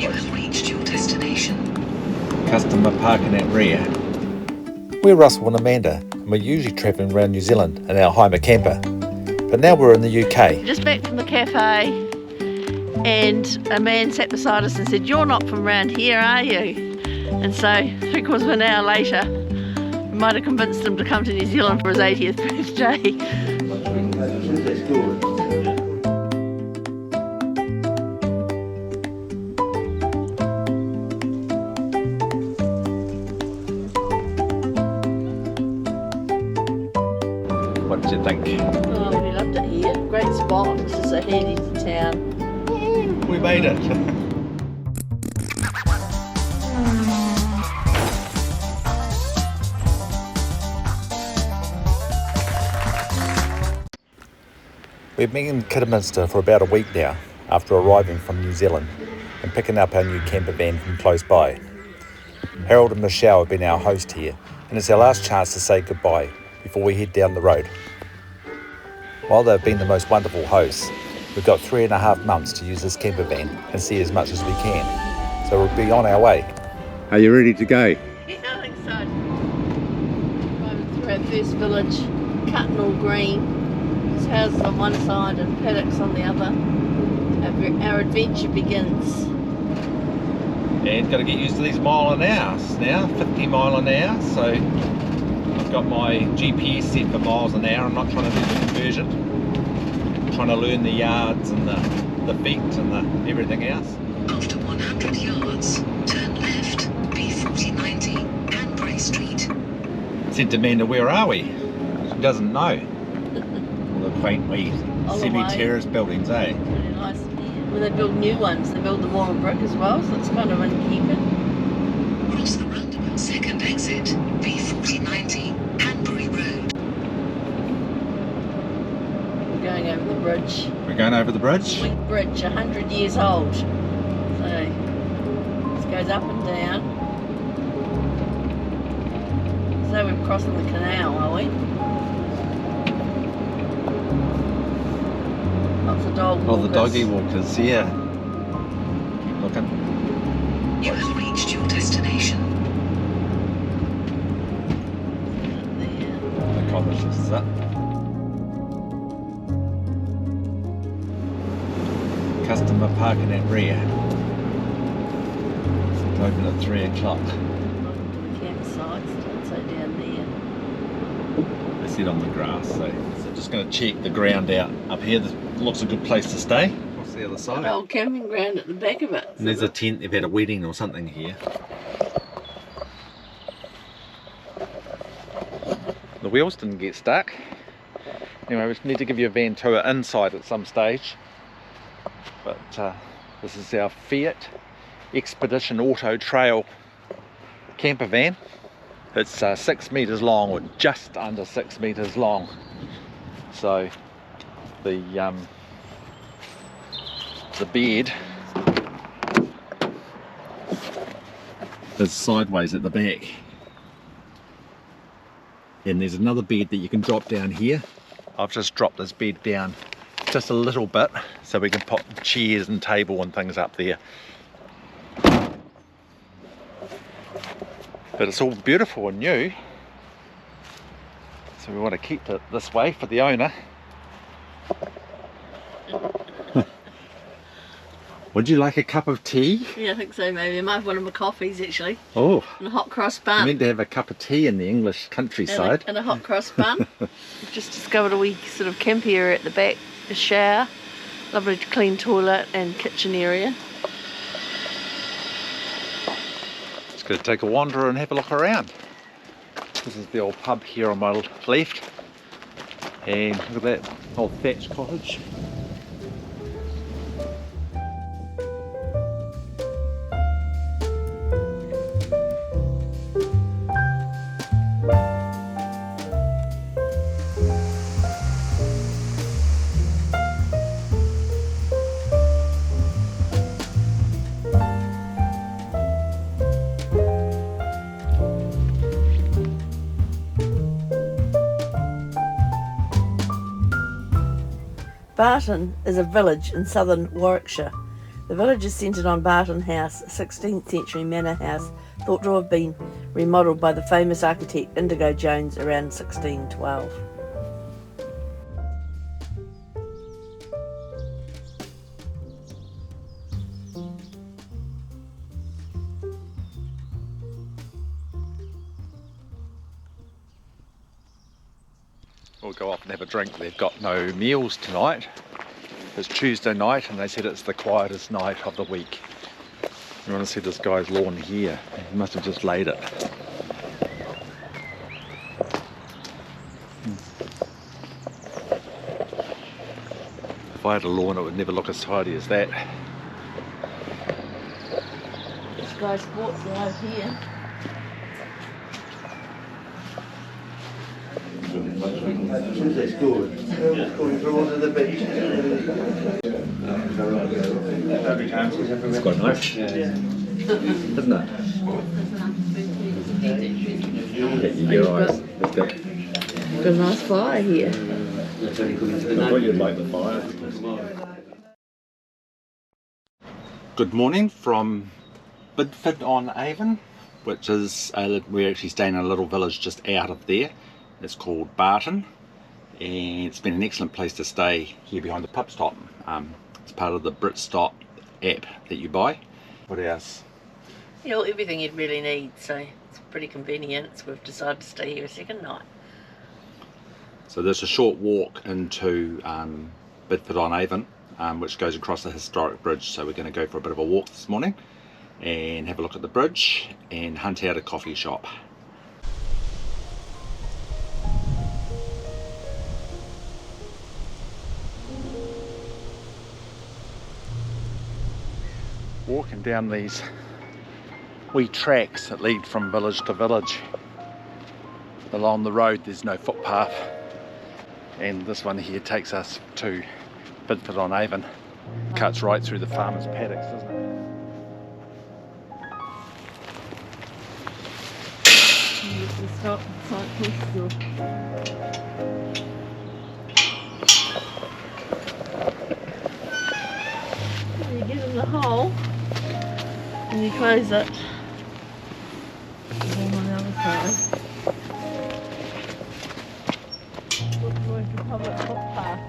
You have reached your destination. Customer parking at rear. We're Russell and Amanda, and we're usually travelling around New Zealand in our Hymer camper. But now we're in the UK. Just back from the cafe, and a man sat beside us and said, "You're not from around here, are you?" And so, because of an hour later, we might have convinced him to come to New Zealand for his 80th birthday. What did you think? Oh, I really loved it here. Great spot. This is so handy to town. We made it. We've been in Kidderminster for about a week now after arriving from New Zealand and picking up our new camper van from close by. Harold and Michelle have been our host here, and it's our last chance to say goodbye before we head down the road. While they've been the most wonderful hosts, we've got 3.5 months to use this camper van and see as much as we can, so we'll be on our way. Are you ready to go? Yeah, I think so. Driving through our first village, cutting all green. There's houses on one side and paddocks on the other. Our adventure begins. And got to get used to these mile an hour now, 50 mile an hour, so I've got my GPS set for miles an hour. I'm not trying to do the conversion. I'm trying to learn the yards and the feet and the everything else. After 100 yards, turn left, B4090, Hanbury Street. Said to Amanda, where are we? She doesn't know. All the quaint wee semi-terrace buildings, eh? Really nice. When they build new ones, they build them all in brick as well, so it's kind of in keeping. Cross the roundabout second exit, B4090, Hanbury Road. We're going over the bridge. We're going over the bridge? Big bridge, 100 years old. So, this goes up and down. So we're crossing the canal, are we? Lots of dog walkers. Oh, the doggy walkers, yeah. Keep looking. You have reached your destination. The cottage is that. Customer parking at rear. It's open at 3 o'clock. The campsites, don't say down there. They sit on the grass, so just going to check the ground out up here. This looks a good place to stay. What's the other side? An old camping ground at the back of it. And there's a tent. They've had a wedding or something here. The wheels didn't get stuck. Anyway, we need to give you a van tour inside at some stage. But this is our Fiat Expedition Auto Trail camper van. It's 6 metres long, or just under 6 metres long. So the bed is sideways at the back. And there's another bed that you can drop down here. I've just dropped this bed down just a little bit so we can put chairs and table and things up there. But it's all beautiful and new, so we want to keep it this way for the owner. Would you like a cup of tea? Yeah, I think so, maybe. I might have one of my coffees, actually. Oh, And a hot cross I bun. meant to have a cup of tea in the English countryside. And a hot cross bun. We've just discovered a wee sort of camp area at the back, a shower, lovely clean toilet and kitchen area. Just going to take a wander and have a look around. This is the old pub here on my left. And look at that old thatched cottage. Barton is a village in southern Warwickshire, The village is centred on Barton House, a 16th century manor house thought to have been remodelled by the famous architect Indigo Jones around 1612. We'll go off and have a drink. They've got no meals tonight. It's Tuesday night and they said it's the quietest night of the week. You want to see this guy's lawn here? He must have just laid it. If I had a lawn, it would never look as tidy as that. This guy's sports live here. They scored. Going through onto the beach. It's quite nice, isn't it? Your eyes. Let's go. Got a nice fire here. I thought you'd like the fire. Good morning from Bedford-on-Avon, which is we're actually staying in a little village just out of there. It's called Barton, and it's been an excellent place to stay here behind the pub stop. It's part of the Britstop app that you buy. What else? You know, everything you'd really need, so it's pretty convenient. So we've decided to stay here a second night. So there's a short walk into Bedford-on-Avon, which goes across the historic bridge. So we're going to go for a bit of a walk this morning and have a look at the bridge and hunt out a coffee shop. Walking down these wee tracks that lead from village to village. Along the road there's no footpath, and this one here takes us to Bidford-on-Avon. Cuts right through the farmers' paddocks, doesn't it? Stop you get in the hole and you close it. And on the other side. Look towards the public footpath.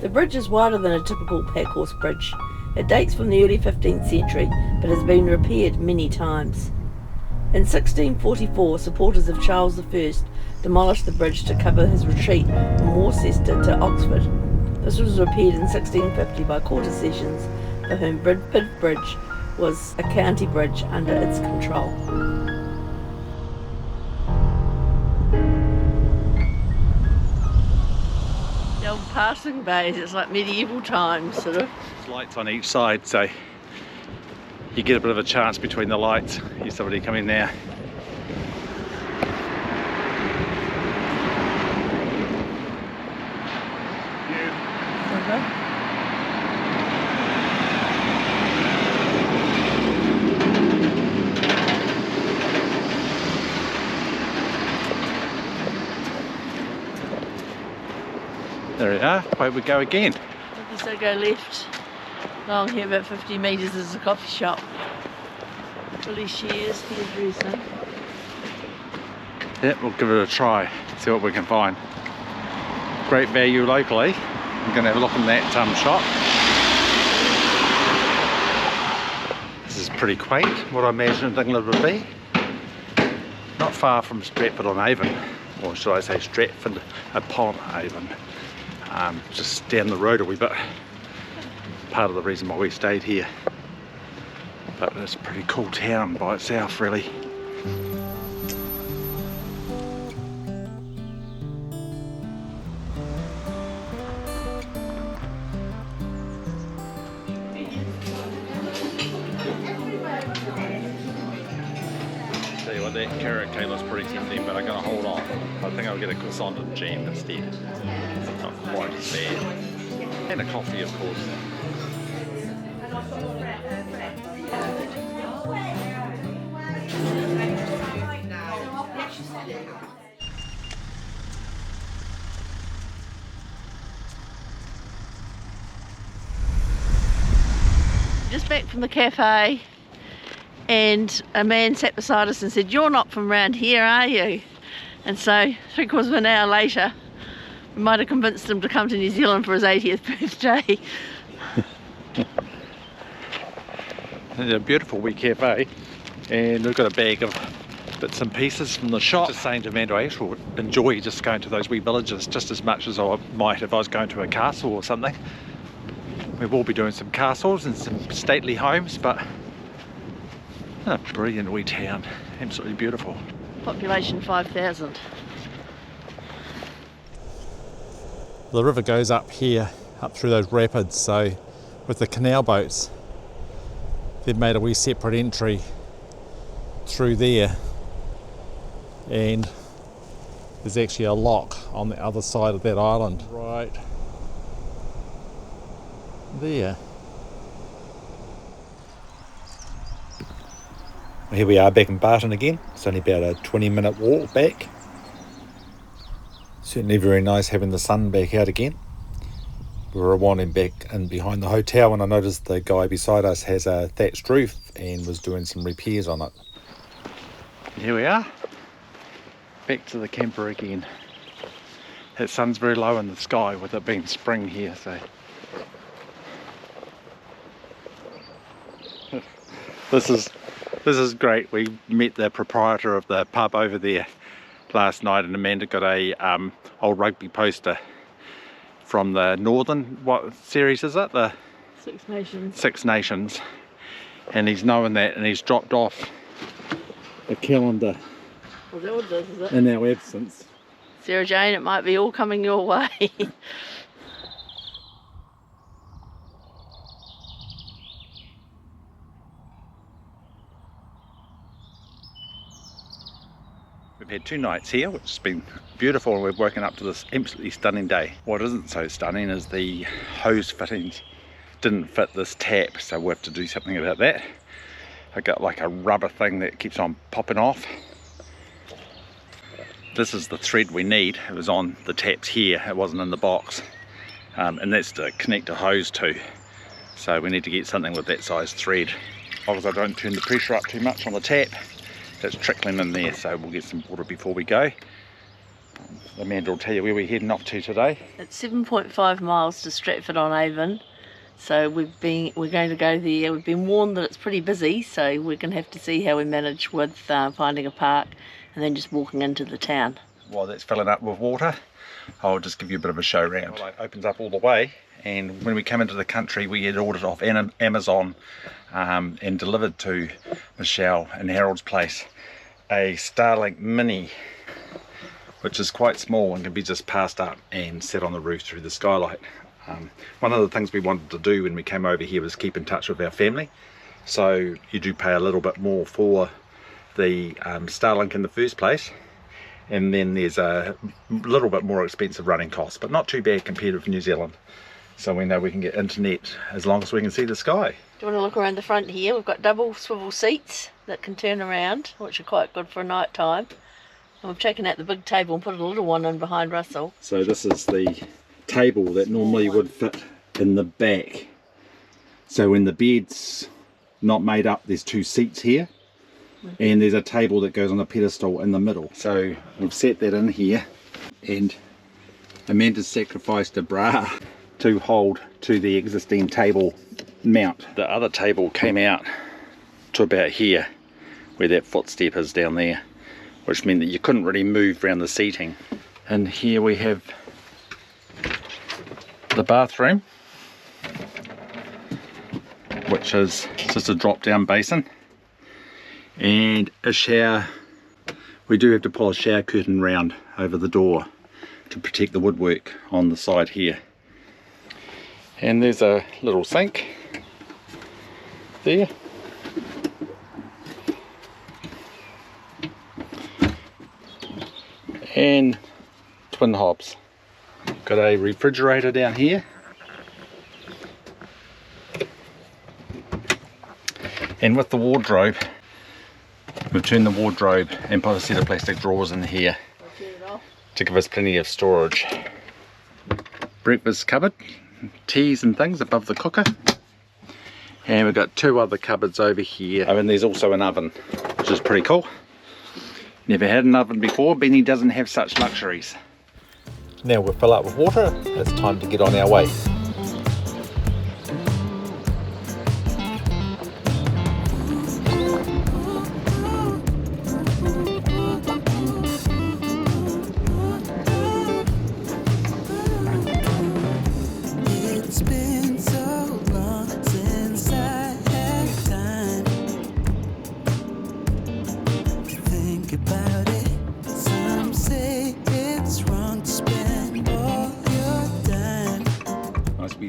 The bridge is wider than a typical packhorse bridge. It dates from the early 15th century, but has been repaired many times. In 1644, supporters of Charles I demolished the bridge to cover his retreat from Worcester to Oxford. This was repaired in 1650 by quarter sessions, for whom Bidford Bridge was a county bridge under its control. The old passing bays, it's like medieval times, sort of. There's lights on each side, so you get a bit of a chance between the lights. Here's somebody coming now. There we are, away we go again. So go left along here about 50 metres is a coffee shop. Fully shares, hairdresser. Yeah, we'll give it a try, see what we can find. Great value locally. I'm going to have a look in that shop. This is pretty quaint, what I imagined England would be. Not far from Stratford-on-Avon, or should I say Stratford-upon-Avon. Just down the road a wee bit. Part of the reason why we stayed here. But it's a pretty cool town by itself, really. Tell you what, that carrot cake looks pretty tempting, but I'm going to hold on. I think I'll get a croissant and jam instead. Not quite as bad. And a coffee, of course. just back from the cafe and a man sat beside us and said, "You're not from round here, are you?" And so 3/4 of an hour later, we might have convinced him to come to New Zealand for his 80th birthday. It's a beautiful wee cafe, and we've got a bag of bits and pieces from the shop. Just saying to Amanda, I actually enjoy just going to those wee villages just as much as I might if I was going to a castle or something. We will be doing some castles and some stately homes, but a brilliant wee town, absolutely beautiful. Population 5,000. The river goes up here, up through those rapids, so with the canal boats, they've made a wee separate entry through there, and there's actually a lock on the other side of that island, right there. Here we are back in Barton again. It's only about a 20-minute walk back. Certainly very nice having the sun back out again. We were wandering back in behind the hotel and I noticed the guy beside us has a thatched roof and was doing some repairs on it. Here we are, back to the camper again. That sun's very low in the sky with it being spring here, so this is great. We met the proprietor of the pub over there last night, and Amanda got a old rugby poster from the Northern, what series is it? The Six Nations. Six Nations. And he's knowing that, and he's dropped off a calendar Well, that what this is it? in our absence. Sarah Jane, it might be all coming your way. We've had 2 nights here, which has been beautiful, and we've woken up to this absolutely stunning day. What isn't so stunning is the hose fittings didn't fit this tap, so we'll have to do something about that. I got like a rubber thing that keeps on popping off. This is the thread we need. It was on the taps here, it wasn't in the box, and that's to connect a hose to. So we need to get something with that size thread. Obviously I don't turn the pressure up too much on the tap. It's trickling in there, so we'll get some water before we go. Amanda will tell you where we're heading off to today. It's 7.5 miles to Stratford-on-Avon, so we're going to go there. We've been warned that it's pretty busy, so we're going to have to see how we manage with finding a park and then just walking into the town. While that's filling up with water, I'll just give you a bit of a show round. Well, it opens up all the way, and when we come into the country we had ordered off Amazon and delivered to Michelle in Harold's place a Starlink Mini, which is quite small and can be just passed up and set on the roof through the skylight. One of the things we wanted to do when we came over here was keep in touch with our family, so you do pay a little bit more for the Starlink in the first place, and then there's a little bit more expensive running costs, but not too bad compared with New Zealand. So we know we can get internet as long as we can see the sky. Do you want to look around the front here? We've got double swivel seats that can turn around, which are quite good for a night time. And we've taken out the big table and put a little one in behind Russell. So this is the table that normally would fit in the back. So when the bed's not made up, there's 2 seats here. And there's a table that goes on a pedestal in the middle. So we've set that in here, and Amanda's sacrificed a bra to hold to the existing table mount. The other table came out to about here, where that footstep is down there, which meant that you couldn't really move around the seating. And here we have the bathroom, which is just a drop down basin, and a shower. We do have to pull a shower curtain round over the door to protect the woodwork on the side here. And there's a little sink there. And twin hobs. Got a refrigerator down here. And with the wardrobe, we've turned the wardrobe and put a set of plastic drawers in here to give us plenty of storage. Breakfast cupboard, teas and things above the cooker. And we've got 2 other cupboards over here. Oh, and there's also an oven, which is pretty cool. Never had an oven before. Benny doesn't have such luxuries. Now we'll fill up with water. It's time to get on our way.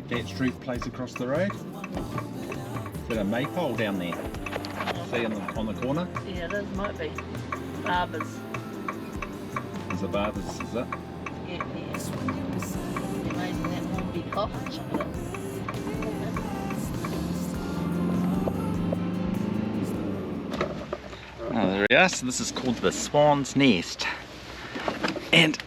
That street place across the road. Is that a maypole down there? See on the corner? Yeah, those might be barbers. There's a barbers, is it? Yeah, amazing that one big cottage. Oh, there we are. So this is called the Swan's Nest. And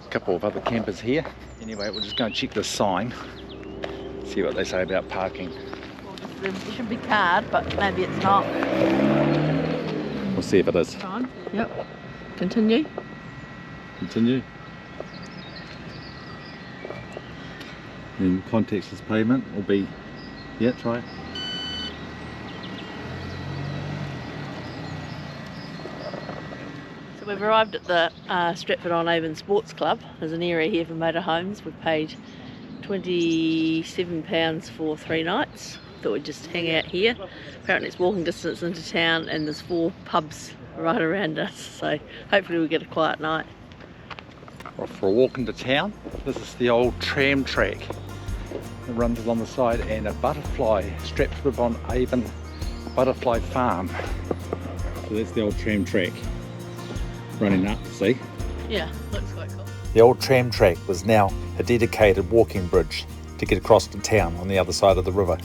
couple of other campers here. Anyway, we'll just go and check the sign, see what they say about parking. Well, it should be card, but maybe it's not. We'll see if it is. Yep. Continue. Continue. And contactless payment will be, yeah, try it. So we've arrived at the Stratford-on-Avon Sports Club. There's an area here for motorhomes. We've paid £27 for 3 nights. Thought we'd just hang out here. Apparently it's walking distance into town and there's 4 pubs right around us. So hopefully we'll get a quiet night. Off for a walk into town. This is the old tram track that runs along the side, and a butterfly, Stratford-upon-Avon butterfly farm. So that's the old tram track running up, see? Yeah, looks quite cool. The old tram track was now a dedicated walking bridge to get across to town on the other side of the river.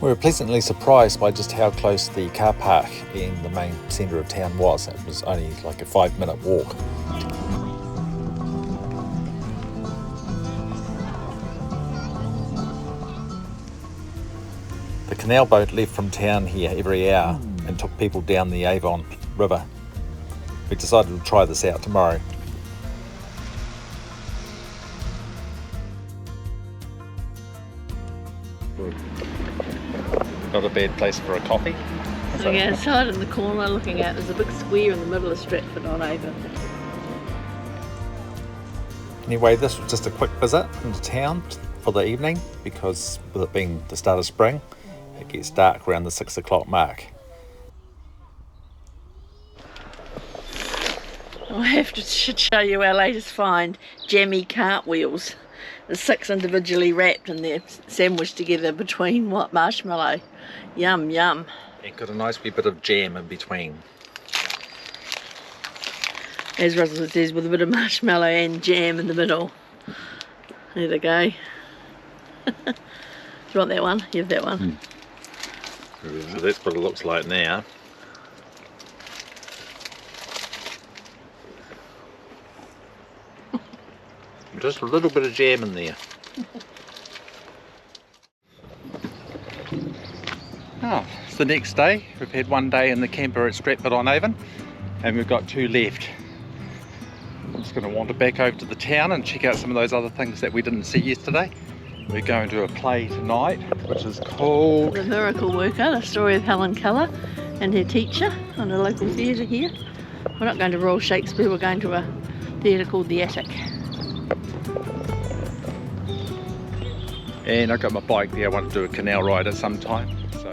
We were pleasantly surprised by just how close the car park in the main centre of town was. It was only like a 5-minute walk. The canal boat left from town here every hour and took people down the Avon River. We decided to try this out tomorrow. Not a bad place for a coffee. Sitting outside in the corner looking out, there's a big square in the middle of Stratford-on-Avon. Anyway, this was just a quick visit into town for the evening, because with it being the start of spring, it gets dark around the 6 o'clock mark. I should show you our latest find, jammy cartwheels. There's 6 individually wrapped and they're sandwiched together between marshmallow. Yum, yum. It got a nice wee bit of jam in between. As Russell says, with a bit of marshmallow and jam in the middle. There they go. Do you want that one? You have that one. So that's what it looks like now. Just a little bit of jam in there. Oh, it's the next day. We've had 1 day in the camper at Stratford-on-Avon and we've got 2 left. I'm just going to wander back over to the town and check out some of those other things that we didn't see yesterday. We're going to a play tonight, which is called The Miracle Worker, the story of Helen Keller and her teacher on a local theatre here. We're not going to Royal Shakespeare, we're going to a theatre called The Attic. And I got my bike there. I want to do a canal ride at some time. So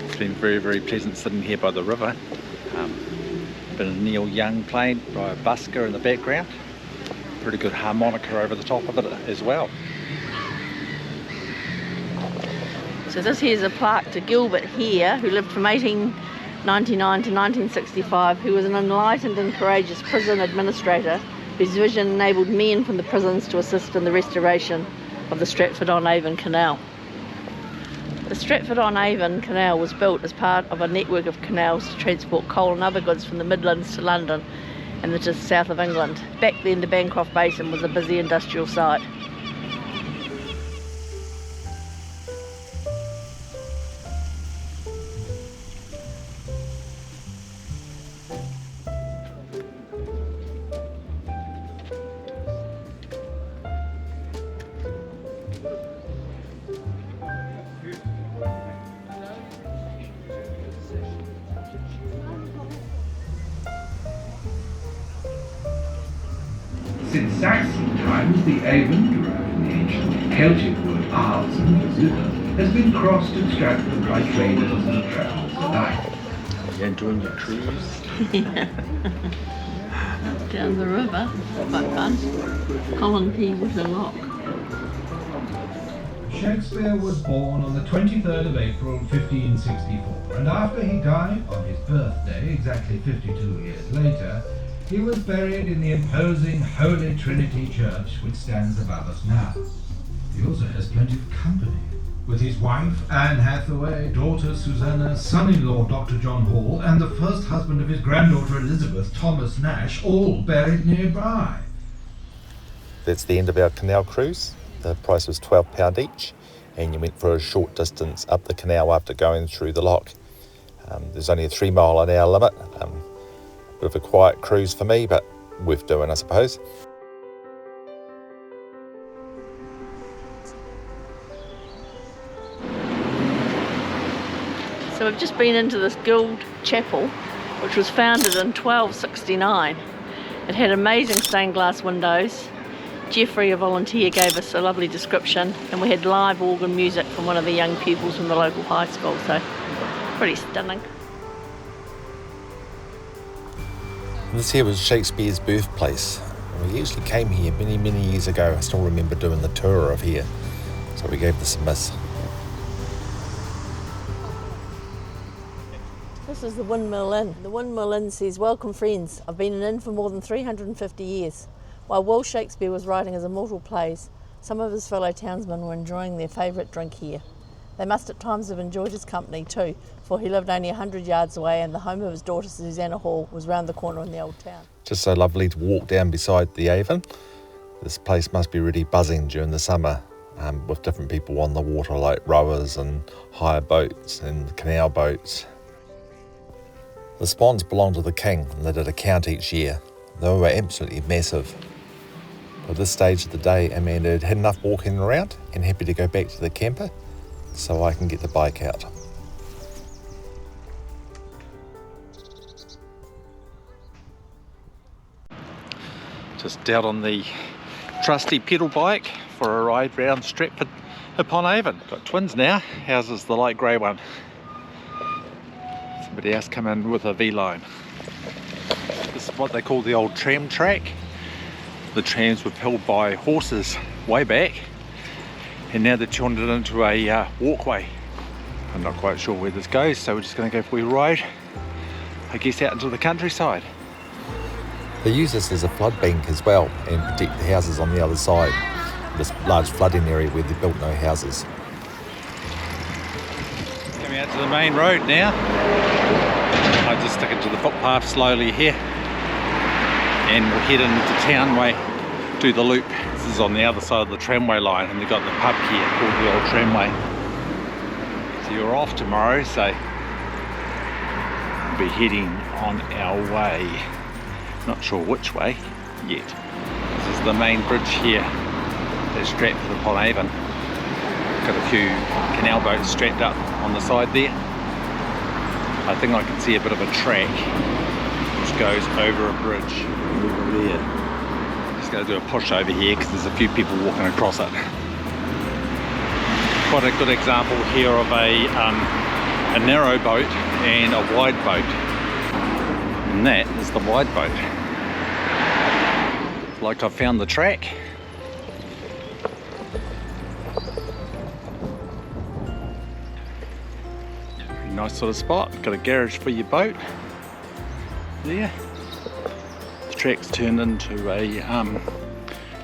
it's been very, very pleasant sitting here by the river. Been a Neil Young playing by a busker in the background. Pretty good harmonica over the top of it as well. So this here's a plaque to Gilbert here, who lived from 1899 to 1965, who was an enlightened and courageous prison administrator whose vision enabled men from the prisons to assist in the restoration of the Stratford-on-Avon canal. The Stratford-on-Avon canal was built as part of a network of canals to transport coal and other goods from the Midlands to London and to the south of England. Back then the Bancroft Basin was a busy industrial site. Since Sightseeing times, the Avon, derived from the ancient Celtic word Arles and river, has been crossed at Stratford by traders and travellers alike. You enjoying your cruise? Down the river, quite fun. Colin P with a lock. Shakespeare was born on the 23rd of April 1564, and after he died on his birthday, exactly 52 years later, he was buried in the imposing Holy Trinity Church which stands above us now. He also has plenty of company, with his wife Anne Hathaway, daughter Susanna, son-in-law Dr. John Hall, and the first husband of his granddaughter Elizabeth, Thomas Nash, all buried nearby. That's the end of our canal cruise. The price was £12 each, and you went for a short distance up the canal after going through the lock. There's only a 3 mile an hour limit. Bit of a quiet cruise for me, but worth doing, I suppose. So we've just been into this guild chapel, which was founded in 1269. It had amazing stained glass windows. Geoffrey, a volunteer, gave us a lovely description, and we had live organ music from one of the young pupils from the local high school, so pretty stunning. This here was Shakespeare's birthplace. We usually came here many years ago. I still remember doing the tour of here, so we gave this a miss. This is the Windmill Inn. The Windmill Inn says, "Welcome friends, I've been an inn for more than 350 years. While Will Shakespeare was writing his immortal plays, some of his fellow townsmen were enjoying their favourite drink here. They must at times have enjoyed his company too, for he lived only 100 yards away and the home of his daughter Susanna Hall was round the corner in the old town." Just so lovely to walk down beside the Avon. This place must be really buzzing during the summer, with different people on the water, like rowers and hire boats and canal boats. The swans belonged to the king, and they did a count each year. They were absolutely massive. By this stage of the day, Amanda had had enough walking around and happy to go back to the camper so I can get the bike out. Just out on the trusty pedal bike for a ride round Stratford-upon-Avon. Got twins now. Ours is the light grey one. Somebody else come in with a V-line. This is what they call the old tram track. The trams were pulled by horses way back, and now they've turned it into a walkway. I'm not quite sure where this goes, so we're just going to go for a ride, I guess, out into the countryside. They use this as a flood bank as well, and protect the houses on the other side. This large flooding area where they built no houses. Coming out to the main road now. I'm just sticking to the footpath slowly here, and we'll head into town way, do the loop. This is on the other side of the tramway line, and they've got the pub here called the Old Tramway. So you're off tomorrow, so we'll be heading on our way. Not sure which way yet. This is the main bridge here at Stratford-upon-Avon. Got a few canal boats strapped up on the side there. I think I can see a bit of a track which goes over a bridge over there. Just going to do a push over here because there's a few people walking across it. Quite a good example here of a narrow boat and a wide boat. And that is the wide boat. Like I've found the track. Pretty nice sort of spot. Got a garage for your boat there. track's turned into a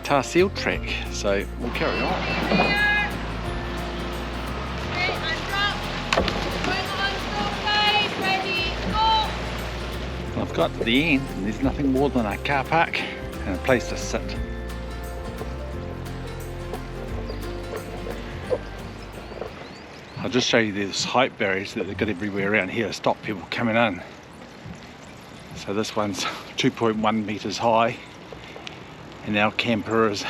tar seal track, so we'll carry on. I've got to the end and there's nothing more than a car park and a place to sit. I'll just show you these height barriers that they've got everywhere around here to stop people coming in. So this one's 2.1 metres high and our camper is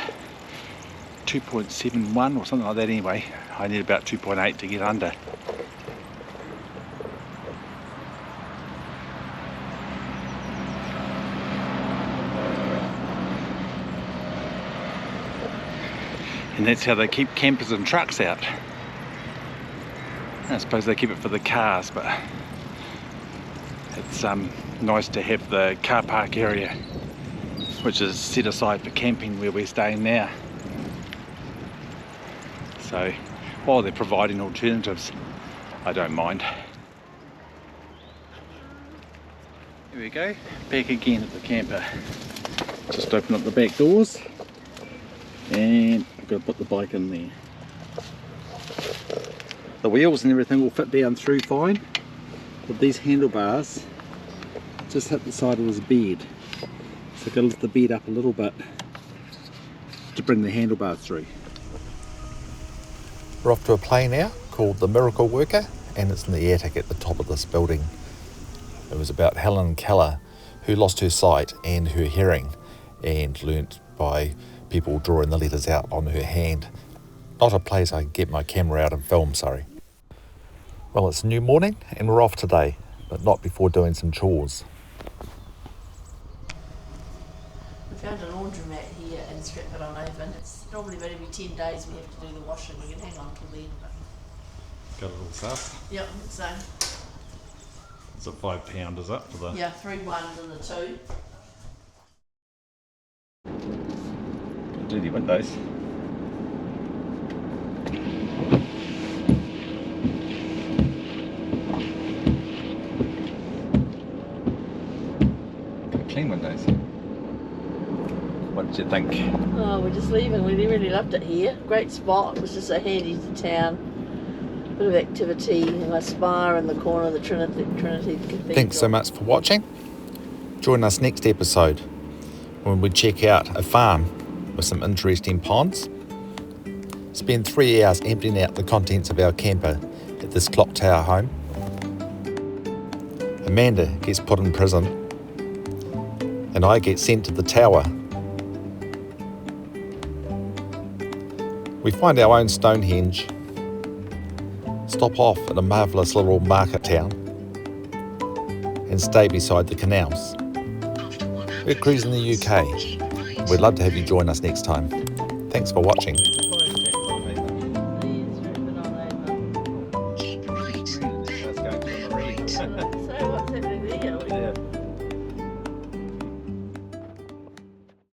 2.71 or something like that anyway. I need about 2.8 to get under. And that's how they keep campers and trucks out. I suppose they keep it for the cars, but it's nice to have the car park area, which is set aside for camping where we're staying now. So while they're providing alternatives, I don't mind. Here we go, back again at the camper. Just open up the back doors and I've got to put the bike in there. The wheels and everything will fit down through fine, but these handlebars just hit the side of this bed. So I've got to lift the bed up a little bit to bring the handlebars through. We're off to a play now called The Miracle Worker, and it's in the attic at the top of this building. It was about Helen Keller, who lost her sight and her hearing and learnt by people drawing the letters out on her hand. Not a place I can get my camera out and film, sorry. Well, it's a new morning and we're off today, but not before doing some chores. We found a laundromat here in Stratford-on-Avon. It's normally about every 10 days we have to do the washing. We can hang on till then. Got a little sus. Yep, so. It's a £5, is it? For the... Yeah, 3 ones and the 2. Dirty windows. Clean windows. What did you think? Oh, we're just leaving. We really loved it here. Great spot. It was just so handy to town. Bit of activity, a spa in the corner of the Trinity Cathedral. Thanks so much for watching. Join us next episode when we check out a farm with some interesting ponds. Spend 3 hours emptying out the contents of our camper at this clock tower home. Amanda gets put in prison and I get sent to the tower. We find our own Stonehenge, stop off at a marvellous little market town and stay beside the canals. We're cruising the UK. We'd love to have you join us next time. Thanks for watching.